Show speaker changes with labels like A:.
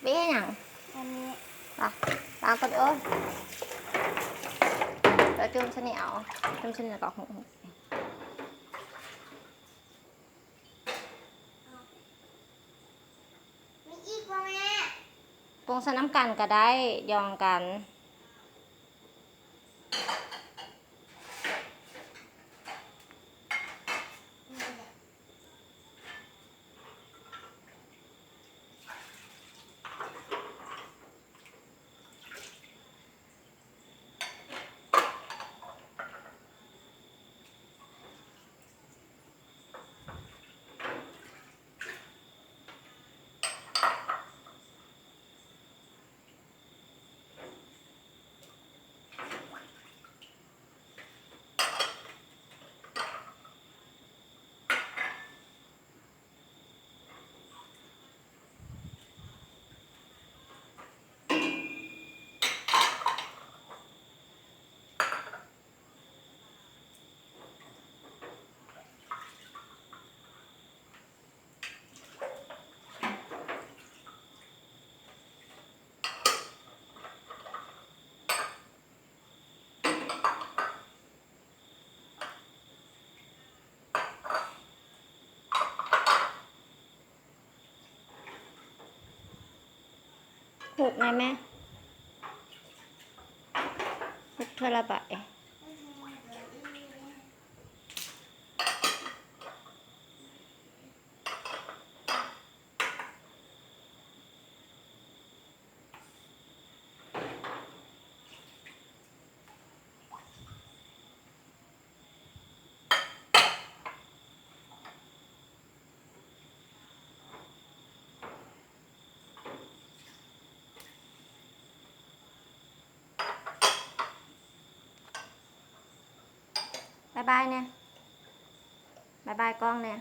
A: เบี้ยหยัง
B: อันนี้
A: อ่ะตามกันเอ้ยแล้วจุ่มชะเหนียวจุ่มชะเหนียวกับหง
B: มีอีกป่ะแม่
A: ปรุงใส่น้ำกันก็ได้ยองกันหุกไงแม่หุกเท่าละใบบายบายเนี่ยบายบายกล้องเนี่ย